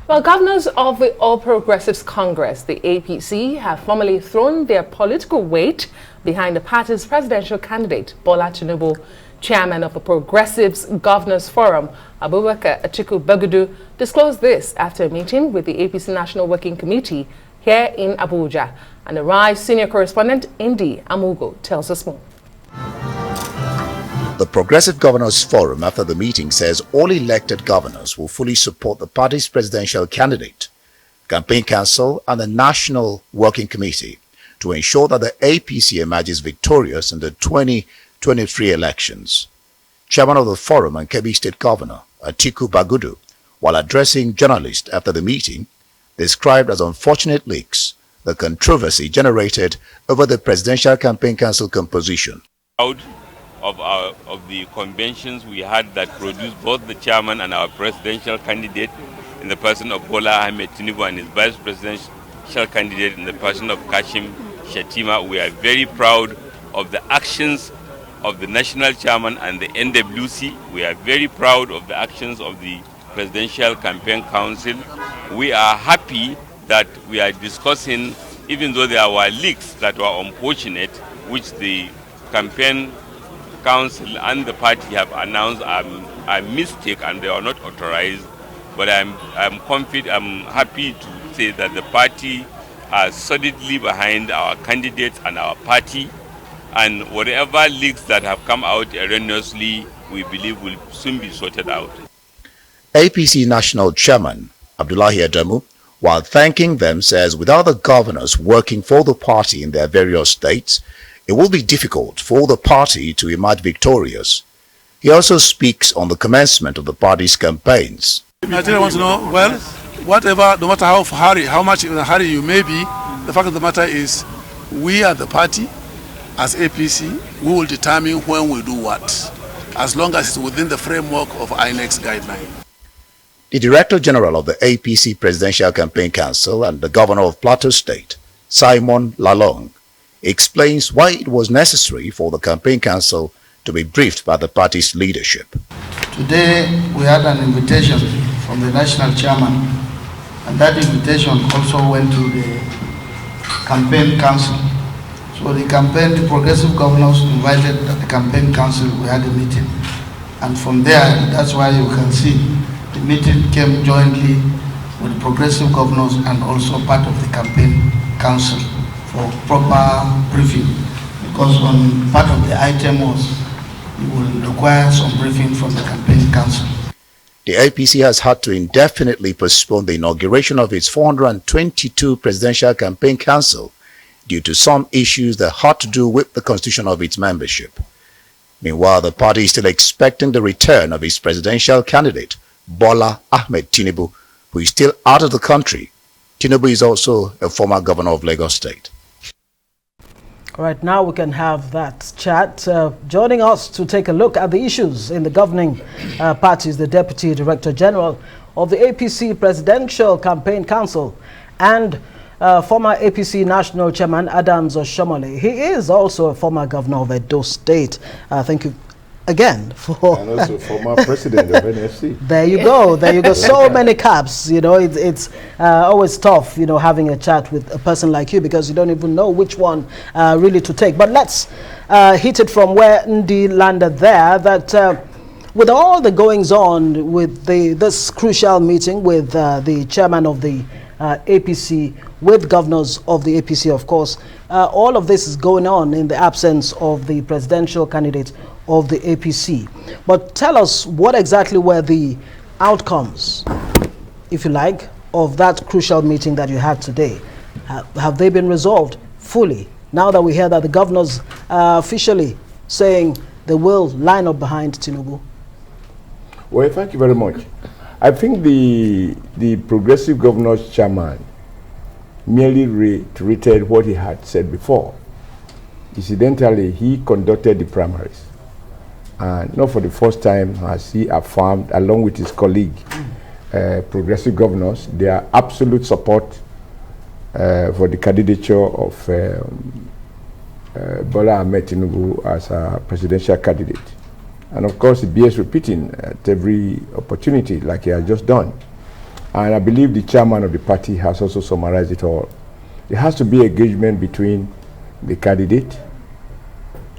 Well, governors of the All Progressives Congress, the APC, have formally thrown their political weight behind the party's presidential candidate, Bola Tinubu. Chairman of the Progressives Governors Forum, Abubakar Atiku-Bagudu, disclosed this after a meeting with the APC National Working Committee here in Abuja. And the RISE senior correspondent, Indi Amugo, tells us more. The Progressive Governors Forum after the meeting says all elected governors will fully support the party's presidential candidate, campaign council and the National Working Committee to ensure that the APC emerges victorious in the 2023 elections. Chairman of the forum and Kebbi State Governor Atiku-Bagudu, while addressing journalists after the meeting, described as unfortunate leaks the controversy generated over the Presidential Campaign Council composition. Proud of the conventions we had that produced both the chairman and our presidential candidate in the person of Bola Ahmed Tinubu and his vice presidential candidate in the person of Kashim Shettima. We are very proud of the actions of the national chairman and the NWC. We are very proud of the actions of the Presidential Campaign Council. We are happy that we are discussing, even though there were leaks that were unfortunate, which the Campaign Council and the party have announced are a mistake and they are not authorized. But I'm confident, I'm happy to say that the party are solidly behind our candidates and our party. And whatever leaks that have come out erroneously, we believe will soon be sorted out. APC National Chairman Abdullahi Adamu, while thanking them, says without the governors working for the party in their various states, it will be difficult for the party to emerge victorious. He also speaks on the commencement of the party's campaigns. Nigeria wants to know, well, whatever, no matter how much in a hurry you may be, the fact of the matter is we are the party. As APC, we will determine when we do what, as long as it's within the framework of INEC's guideline. The Director General of the APC Presidential Campaign Council and the Governor of Plateau State, Simon Lalong, explains why it was necessary for the Campaign Council to be briefed by the party's leadership. Today, we had an invitation from the National Chairman, and that invitation also went to the Campaign Council. So the Progressive Governors invited the Campaign Council, we had a meeting. And from there, that's why you can see the meeting came jointly with the Progressive Governors and also part of the Campaign Council for proper briefing. Because on part of the item was, you will require some briefing from the Campaign Council. The APC has had to indefinitely postpone the inauguration of its 422 Presidential Campaign Council due to some issues that had to do with the constitution of its membership. Meanwhile, the party is still expecting the return of its presidential candidate, Bola Ahmed Tinubu, who is still out of the country. Tinubu is also a former governor of Lagos State. All right, now we can have that chat. Joining us to take a look at the issues in the governing party is the Deputy Director General of the APC Presidential Campaign Council and former APC National Chairman Adams Oshiomhole. He is also a former governor of Edo State. Thank you again for... And also former president of NFC. There you go. There you go. So many caps. You know, it's always tough, you know, having a chat with a person like you because you don't even know which one really to take. But let's hit it from where Ndi landed there, that with all the goings on with this crucial meeting with the chairman of the APC, with governors of the APC, of course, all of this is going on in the absence of the presidential candidate of the APC. But tell us what exactly were the outcomes, if you like, of that crucial meeting that you had today. Have they been resolved fully now that we hear that the governors are officially saying they will line up behind Tinubu? Well, thank you very much. I think the Progressive Governors Chairman merely reiterated what he had said before. Incidentally, he conducted the primaries. And not for the first time has he affirmed, along with his colleague, Progressive Governors, their absolute support for the candidature of Bola Ahmed Tinubu as a presidential candidate. And of course, he bears repeating at every opportunity, like he has just done. and I believe the chairman of the party has also summarized it all. There has to be engagement between the candidate,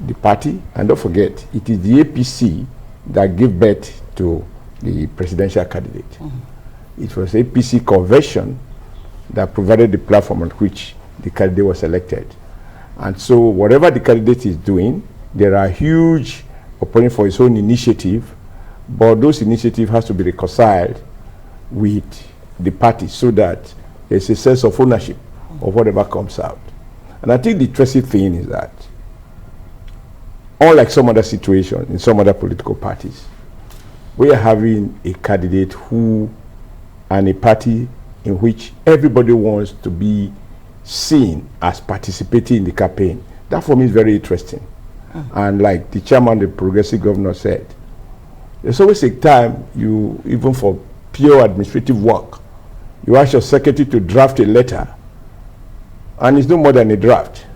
the party, and don't forget, it is the APC that gave birth to the presidential candidate. It was APC convention that provided the platform on which the candidate was elected. And so whatever the candidate is doing, there are huge opponents for his own initiative, but those initiatives has to be reconciled with the party so that there's a sense of ownership of whatever comes out. And I think the interesting thing is that, unlike some other situations in some other political parties, we are having a candidate who, and a party in which everybody wants to be seen as participating in the campaign. That for me is very interesting. And like the chairman, the progressive governor said, there's always a time you, even for pure administrative work, you ask your secretary to draft a letter, and it's no more than a draft.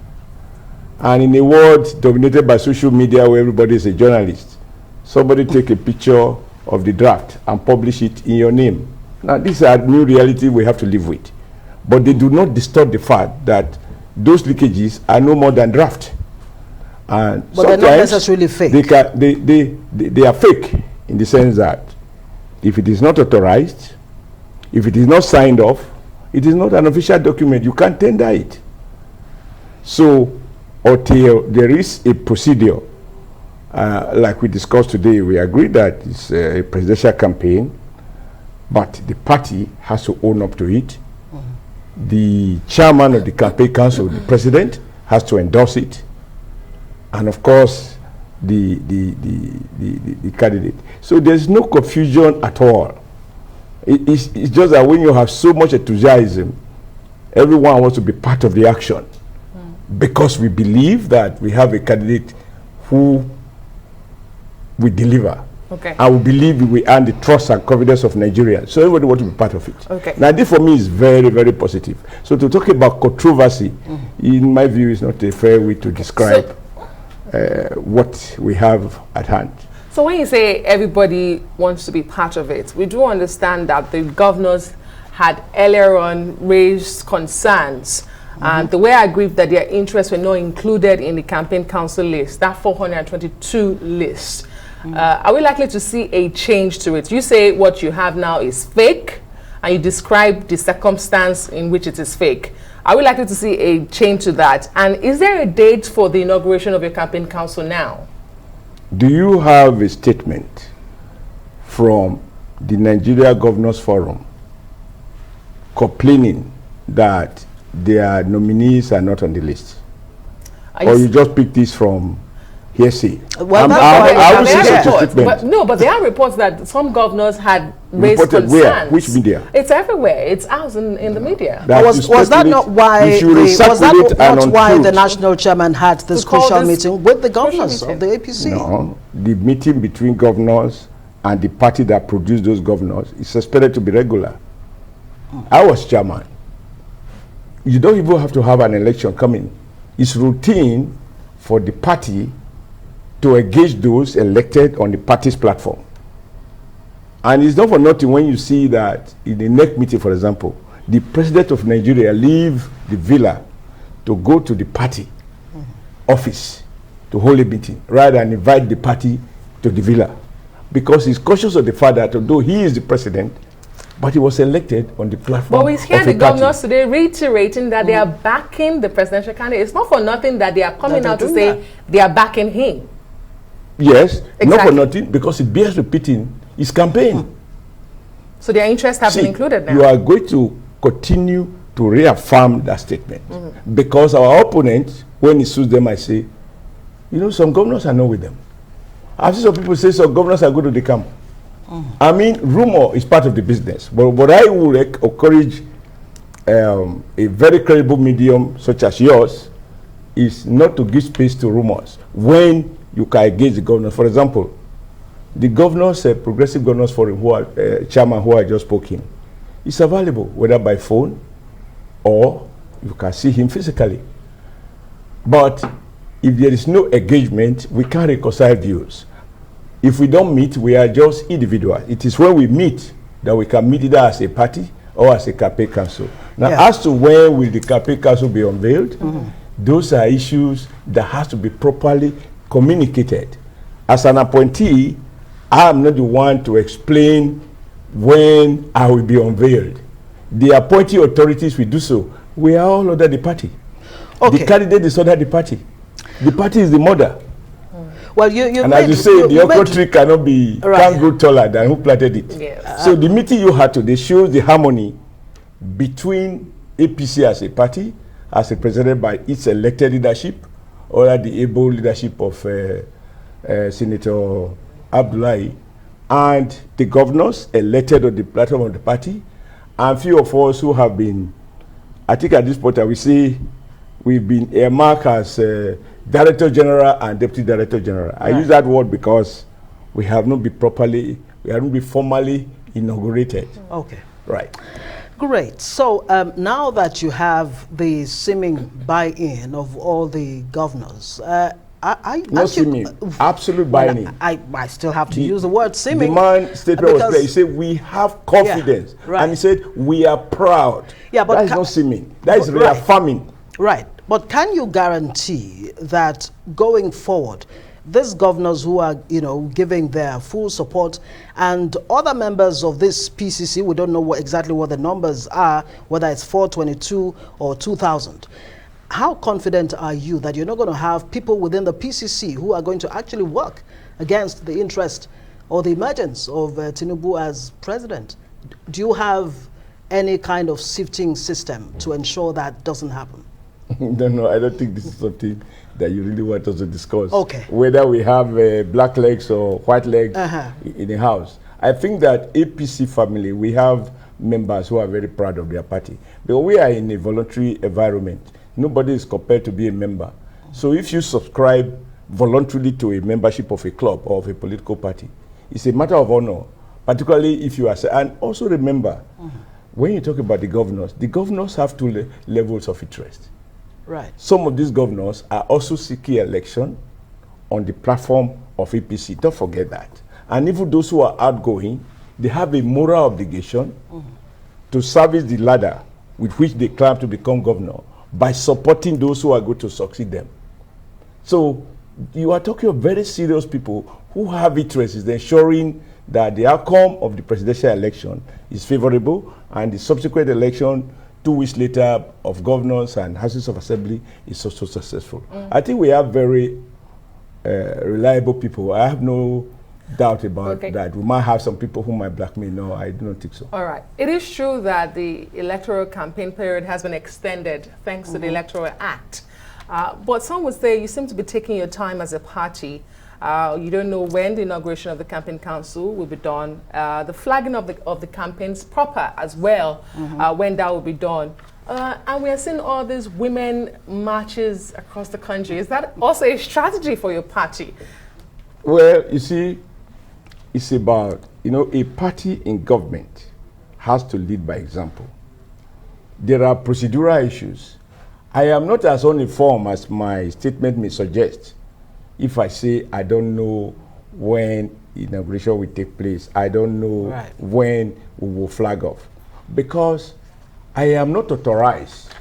And in a world dominated by social media where everybody is a journalist, somebody take a picture of the draft and publish it in your name. Now, this is a new reality we have to live with. But they do not distort the fact that those leakages are no more than draft. And but they're not necessarily fake. They are fake in the sense that if it is not authorized, if it is not signed off, it is not an official document. You can't tender it. So, until there is a procedure, like we discussed today, we agree that it's a presidential campaign, but the party has to own up to it. The chairman of the campaign council, the president, has to endorse it, and of course, the candidate. So there's no confusion at all. It's just that when you have so much enthusiasm, everyone wants to be part of the action, because we believe that we have a candidate who will deliver. Okay. And we believe we earn the trust and confidence of Nigerians. So everybody wants to be part of it. Okay. Now, this for me is very, very positive. So to talk about controversy, in my view, is not a fair way to describe what we have at hand. So when you say everybody wants to be part of it, we do understand that the governors had earlier on raised concerns. And the way I agree that their interests were not included in the campaign council list, that 422 list. Are we likely to see a change to it? You say what you have now is fake, and you describe the circumstance in which it is fake. Are we likely to see a change to that? And is there a date for the inauguration of your campaign council now? Do you have a statement from the Nigeria Governors Forum complaining that their nominees are not on the list? Or you just pick this from hearsay? Well, but there are reports that some governors had raised reported concerns. where? Which media? It's everywhere. It's out in the media. Was that not why the national chairman had this crucial meeting with the governors of the APC? No, the meeting between governors and the party that produced those governors is expected to be regular. I was chairman. You don't even have to have an election coming. It's routine for the party to engage those elected on the party's platform. And it's not for nothing when you see that in the next meeting, for example, the president of Nigeria leave the villa to go to the party office to hold a meeting rather than invite the party to the villa, because he's conscious of the fact that although he is the president, but he was elected on the platform. But we hear the governors today reiterating that they are backing the presidential candidate. It's not for nothing that they are coming out to say they are backing him. Yes, exactly. Not for nothing, because it bears repeating his campaign. So their interests have been included now. You are going to continue to reaffirm that statement, because our opponents, when it suits them, I say, you know, some governors are not with them. I've seen some people say some governors are going to the camp. I mean, rumor is part of the business, but I would encourage a very credible medium such as yours is not to give space to rumors when you can engage the governors. For example, the governors, Progressive Governors Forum, who are chairman who I just spoke in, is available whether by phone or you can see him physically. But if there is no engagement, we can't reconcile views. If we don't meet, we are just individuals. It is when we meet that we can meet either as a party or as a campaign council. Now, Yeah. as to when will the campaign council be unveiled, those are issues that has to be properly communicated. As an appointee, I am not the one to explain when I will be unveiled. The appointee authorities will do so. We are all under the party. Okay. The candidate is under the party. The party is the mother. Well, you And as you say, the okra tree cannot be, can't grow taller than who planted it. Yes. So the meeting you had today shows the harmony between APC as a party, as represented by its elected leadership, or the able leadership of Senator Abdullahi, and the governors elected on the platform of the party, and few of us who have been, I think at this point I will say, we've been earmarked as Director General and Deputy Director General. Right. I use that word because we have not been formally inaugurated. Okay. Right. Great. So now that you have the seeming buy-in of all the governors, absolute buy-in. I still have to use the word seeming. The man statement was clear. He said, we have confidence. Yeah, right. And he said, we are proud. Yeah, but that is not seeming. That is reaffirming. Right. But can you guarantee that going forward, these governors who are, giving their full support and other members of this PCC, we don't know exactly what the numbers are, whether it's 422 or 2,000. How confident are you that you're not going to have people within the PCC who are going to actually work against the interest or the emergence of Tinubu as president? Do you have any kind of sifting system to ensure that doesn't happen? No, I don't think this is something that you really want us to discuss. Okay. Whether we have black legs or white legs in the house. I think that APC family, we have members who are very proud of their party. But we are in a voluntary environment. Nobody is compelled to be a member. So if you subscribe voluntarily to a membership of a club or of a political party, it's a matter of honor, particularly if you are. And also remember, when you talk about the governors have two levels of interest. Right. Some of these governors are also seeking election on the platform of APC. Don't forget that. And even those who are outgoing, they have a moral obligation to service the ladder with which they climb to become governor by supporting those who are going to succeed them. So you are talking of very serious people who have interests in ensuring that the outcome of the presidential election is favorable and the subsequent election 2 weeks later of governors and houses of assembly is also successful. I think we have very reliable people. I have no doubt about that. We might have some people who might blackmail. No, I do not think so. All right. It is true that the electoral campaign period has been extended thanks to the Electoral Act. But some would say you seem to be taking your time as a party. You don't know when the inauguration of the campaign council will be done. The flagging of the campaigns proper as well, when that will be done. And we are seeing all these women marches across the country. Is that also a strategy for your party? Well, you see, it's about, a party in government has to lead by example. There are procedural issues. I am not as uninformed as my statement may suggest. If I say I don't know when inauguration will take place, I don't know when we will flag off. Because I am not authorized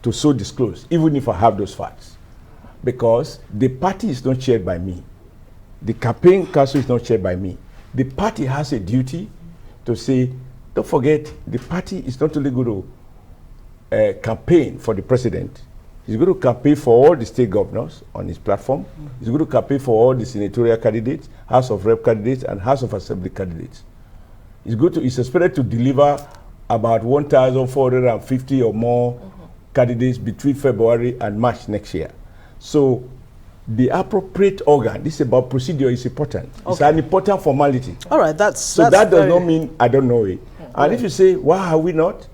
to so disclose, even if I have those facts. Because the party is not chaired by me. The campaign council is not chaired by me. The party has a duty to say, don't forget, the party is not only going to campaign for the president. He's going to campaign for all the state governors on his platform. He's going to campaign for all the senatorial candidates, House of Rep candidates, and House of Assembly candidates. He's expected to deliver about 1,450 or more candidates between February and March next year. So the appropriate organ, this is about procedure, is important. It's an important formality. All right, that does not mean I don't know it. And if you say, why are we not?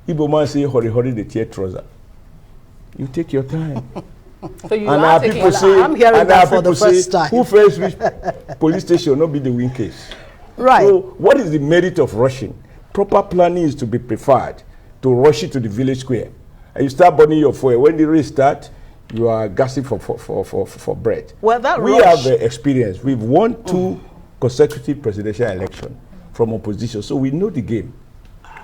Igbo man say, hurry, hurry, the tear trouser. You take your time. So you and are taking your time. I'm hearing that for the first time. Who first which police station not be the win case? Right. So what is the merit of rushing? Proper planning is to be preferred to rush it to the village square. And you start burning your fuel. When the race starts, you are gasping for bread. Well, we have the experience. We've won 2 consecutive presidential elections from opposition. So we know the game.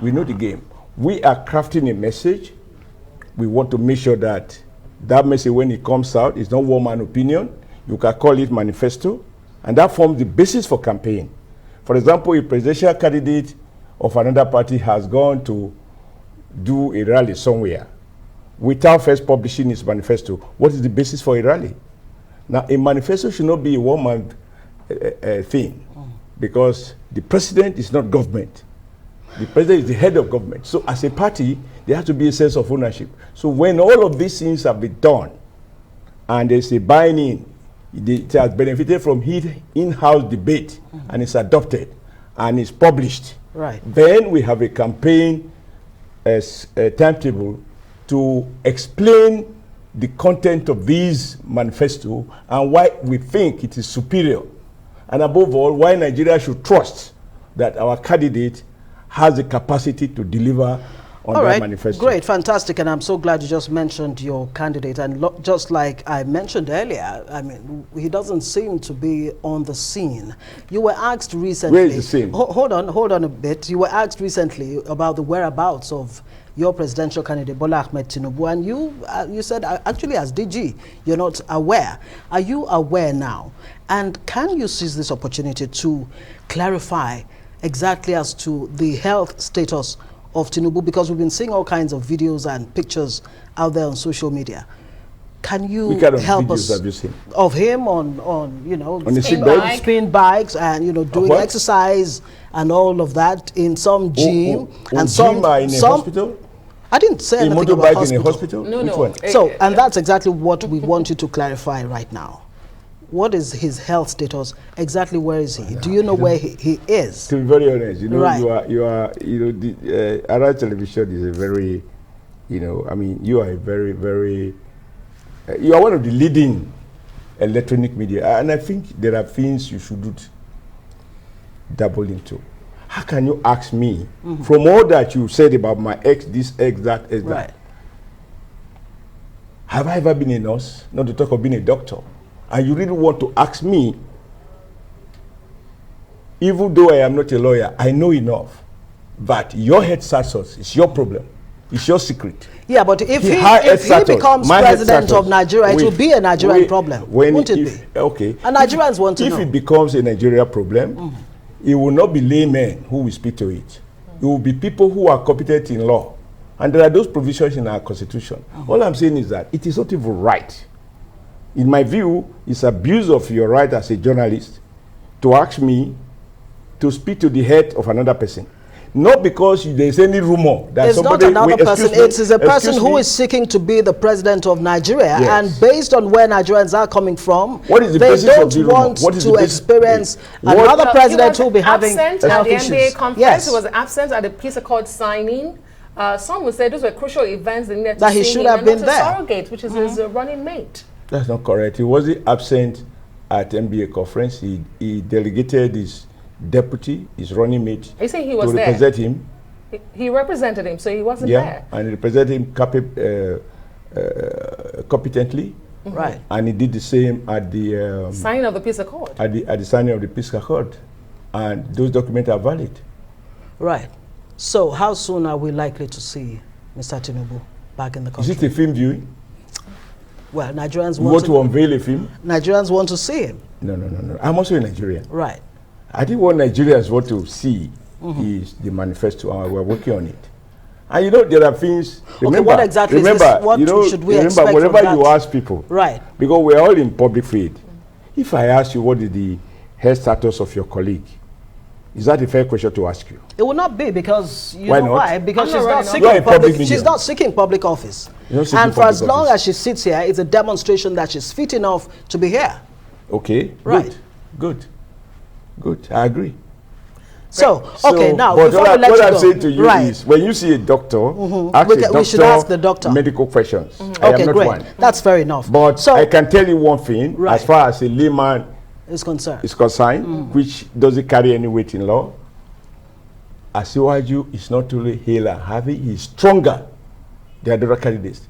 We know the game. We are crafting a message. We want to make sure that that message, when it comes out, is not one man opinion. You can call it manifesto, and that forms the basis for campaign. For example, a presidential candidate of another party has gone to do a rally somewhere without first publishing his manifesto. What is the basis for a rally? Now, a manifesto should not be a one-man thing, because the president is not government. The president is the head of government. So as a party, there has to be a sense of ownership. So when all of these things have been done, and there's a buy-in, it has benefited from in-house debate, and it's adopted, and it's published. Right. Then we have a campaign as a timetable to explain the content of these manifesto and why we think it is superior. And above all, why Nigeria should trust that our candidate has the capacity to deliver on that manifesto. Great, fantastic, and I'm so glad you just mentioned your candidate. And just like I mentioned earlier, I mean, he doesn't seem to be on the scene. You were asked recently. Where is the scene? Hold on a bit. You were asked recently about the whereabouts of your presidential candidate Bola Ahmed Tinubu, and you said actually as DG you're not aware. Are you aware now? And can you seize this opportunity to clarify exactly as to the health status of Tinubu, because we've been seeing all kinds of videos and pictures out there on social media? Can you help us of him on you know, on spin bikes and, you know, doing exercise and all of that in some gym and some in a hospital? I didn't say anything about motorbike in a hospital. No, Which no. one? So, and that's exactly what we want you to clarify right now. What is his health status? Exactly where is he? Do you know where he is? To be very honest, you know, Right. you are, the Arab television is a very, you know, I mean, you are a very, very, you are one of the leading electronic media, and I think there are things you shouldn't dabble into. How can you ask me, from all that you said about my ex, this, ex, that, ex, Right. that? Have I ever been a nurse? Not to talk of being a doctor. And you really want to ask me, even though I am not a lawyer, I know enough that your head status is your problem. It's your secret. Yeah, but if he becomes president of Nigeria, it will be a Nigerian problem, won't it be? Okay. And Nigerians want to know. If it becomes a Nigeria problem, it will not be laymen who will speak to it. It will be people who are competent in law. And there are those provisions in our constitution. All I'm saying is that it is not even right. In my view, it's abuse of your right as a journalist to ask me to speak to the head of another person. Not because there's any rumor that it's somebody... not another person, it is a person who is seeking to be the president of Nigeria. Yes. And based on where Nigerians are coming from, what is the they basis don't of the want rumor? to experience another president who will be having absent at the issues. NBA conference. Yes. He was absent at the peace accord signing. Some would say those were crucial events that he should have been there. Surrogate, which is his running mate. That's not correct. He wasn't absent at NBA conference. He delegated his deputy, his running mate, Are you saying he was to there? represent him. He represented him, so he wasn't there. And he represented him competently. Right. And he did the same at the signing of the peace accord. At the signing of the peace accord, and those documents are valid. Right. So, how soon are we likely to see Mr. Tinubu back in the country? Is it a film viewing? Well, Nigerians want to unveil a film. Nigerians want to see him. No. I'm also a Nigerian. Right. I think what Nigerians want to see is the manifesto, and we're working on it. And you know, there are things. Remember, what exactly remember, is this? What should we expect whenever from that? you ask people, right? Because we're all in public field. If I ask you what is the health status of your colleague, is that a fair question to ask you? It will not be, because you why know not? why? Because she's not seeking public office. And for as long as she sits here, it's a demonstration that she's fit enough to be here. Okay. Right. Good. I agree. So okay, now but before what we let you I'm go, saying to you is, when you see a doctor, we should ask the doctor medical questions. I am not great. One. That's fair enough. But I can tell you one thing, as far as a layman is concerned, which doesn't carry any weight in law. Asiwaju is not only hale and heavy, he's stronger than the other candidates.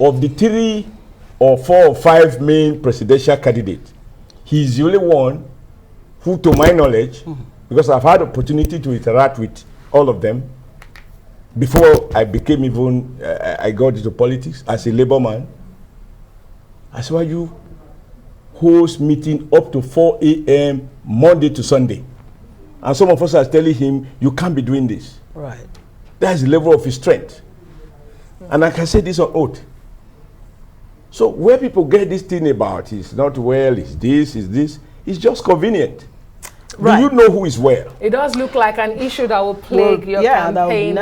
Of the 3 or 4 or 5 main presidential candidates, he's the only one who, to my knowledge, because I've had opportunity to interact with all of them before I became even, I got into politics as a labor man. I said, why you host meeting up to 4 a.m. Monday to Sunday? And some of us are telling him, you can't be doing this. Right. That's the level of his strength. And I can say this on oath. So where people get this thing about, it's not well, it's this, it's just convenient. Right. Do you know who is well? It does look like an issue that will plague your campaign.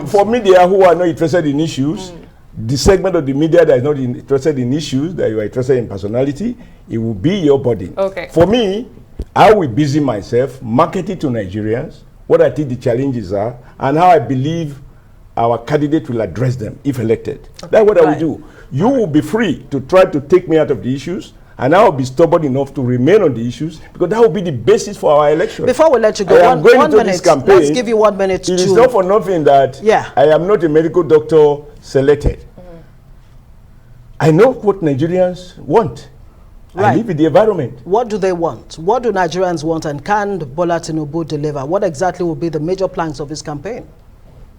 For media who are not interested in issues, the segment of the media that is not interested in issues, that you are interested in personality, it will be your burden. Okay. For me, I will busy myself marketing to Nigerians what I think the challenges are and how I believe our candidate will address them if elected. Okay. That's what I will do. You will be free to try to take me out of the issues, and I will be stubborn enough to remain on the issues, because that will be the basis for our election. Before we let you go, one minute. Let's give you 1 minute. It is not for nothing that I am not a medical doctor selected. I know what Nigerians want. Right. I live in the environment. What do they want? What do Nigerians want, and can Bola Tinubu deliver? What exactly will be the major planks of his campaign?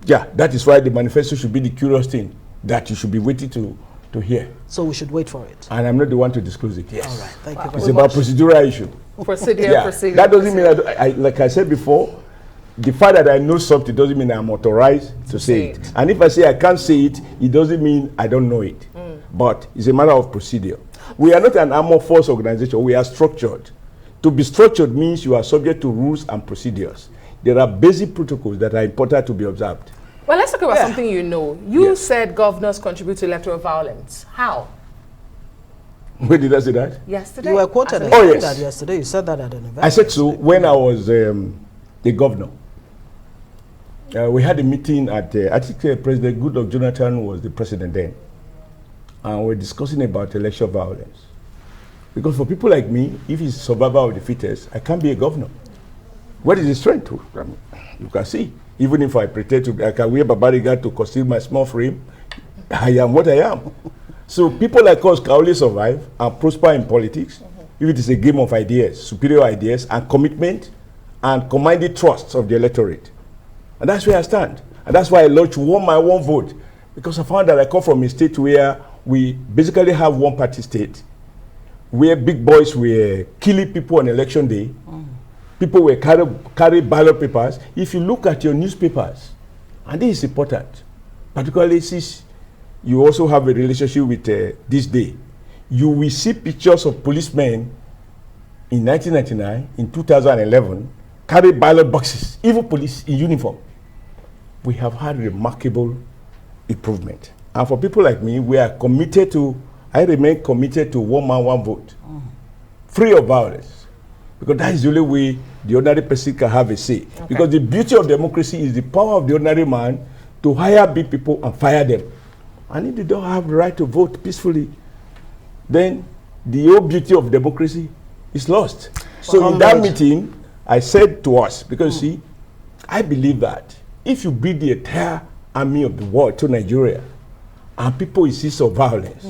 Yeah, that is why the manifesto should be the curious thing that you should be waiting to hear. So we should wait for it. And I'm not the one to disclose it. Yes. All right. Thank you very much. It's about procedural issue. Procedure. That doesn't mean like I said before, the fact that I know something doesn't mean I'm authorized to say it. And if I say I can't say it, it doesn't mean I don't know it. But it's a matter of procedure. We are not an armed force organization. We are structured. To be structured means you are subject to rules and procedures. There are basic protocols that are important to be observed. Well, let's talk about something you know. You said governors contribute to electoral violence. How? When did I say that? Yesterday. You were quoted that yesterday. You said that at an event. I said so when I was the governor. We had a meeting at, I think President Goodluck Jonathan was the president then. And we're discussing about election violence. Because for people like me, if it's survival of the fittest, I can't be a governor. What is the strength? You can see. Even if I pretend to, I can wear Babariga to conceal my small frame, I am what I am. So people like us can only survive and prosper in politics if it is a game of ideas, superior ideas, and commitment, and commanded trust of the electorate. And that's where I stand. And that's why I launched One My One Vote. Because I found that I come from a state where we basically have one party state, where big boys were killing people on election day. People were carry ballot papers. If you look at your newspapers, and this is important, particularly since you also have a relationship with this day, you will see pictures of policemen in 1999, in 2011, carry ballot boxes, even police in uniform. We have had remarkable improvement. And for people like me, we are committed to, I remain committed to one man, one vote, free of violence. Because that is the only way the ordinary person can have a say. Okay. Because the beauty of democracy is the power of the ordinary man to hire big people and fire them. And if they don't have the right to vote peacefully, then the whole beauty of democracy is lost. So in that meeting, I said to us, because see, I believe that if you bring the entire army of the world to Nigeria and people insist on violence,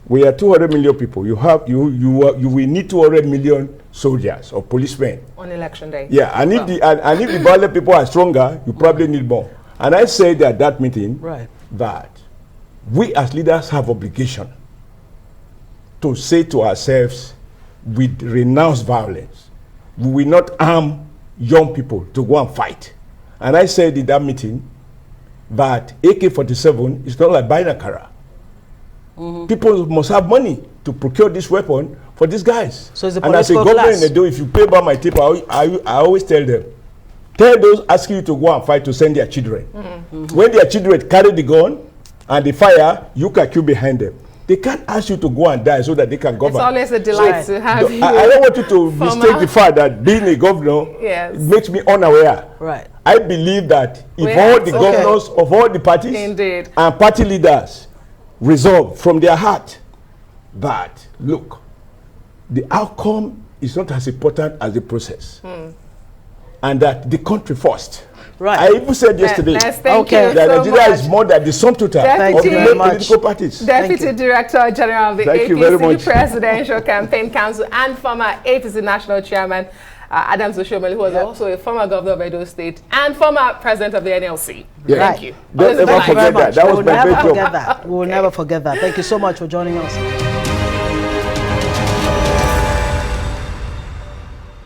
we are 200 million people. You will need 200 million soldiers or policemen on election day. Yeah, and if the violent people are stronger, you probably need more. And I said at that meeting that we as leaders have obligation to say to ourselves, we renounce violence. We will not arm young people to go and fight. And I said in that meeting that AK-47 is not like buying a car. People must have money to procure this weapon for these guys. So it's a and as a governor in the day, if you pay by my tip, I always tell them, tell those asking you to go and fight to send their children. When their children carry the gun and they fire, you can queue behind them. They can't ask you to go and die so that they can govern. It's always a delight to have you. I don't want you to mistake the fact that being a governor makes me unaware. Right. I believe that if all the governors of all the parties and party leaders resolve from their heart that, look, the outcome is not as important as the process. And that the country first. Right. I even said yesterday that Nigeria is more than the sum total of the political parties. Deputy Director General of the APC Presidential Campaign Council and former APC National Chairman Adams Oshiomhole, who was also a former governor of Edo State and former president of the NLC. Yeah. Thank you. Don't ever Thank you very forget that. much. That We was will my never best job. forget that. We will never forget that. Thank you so much for joining us.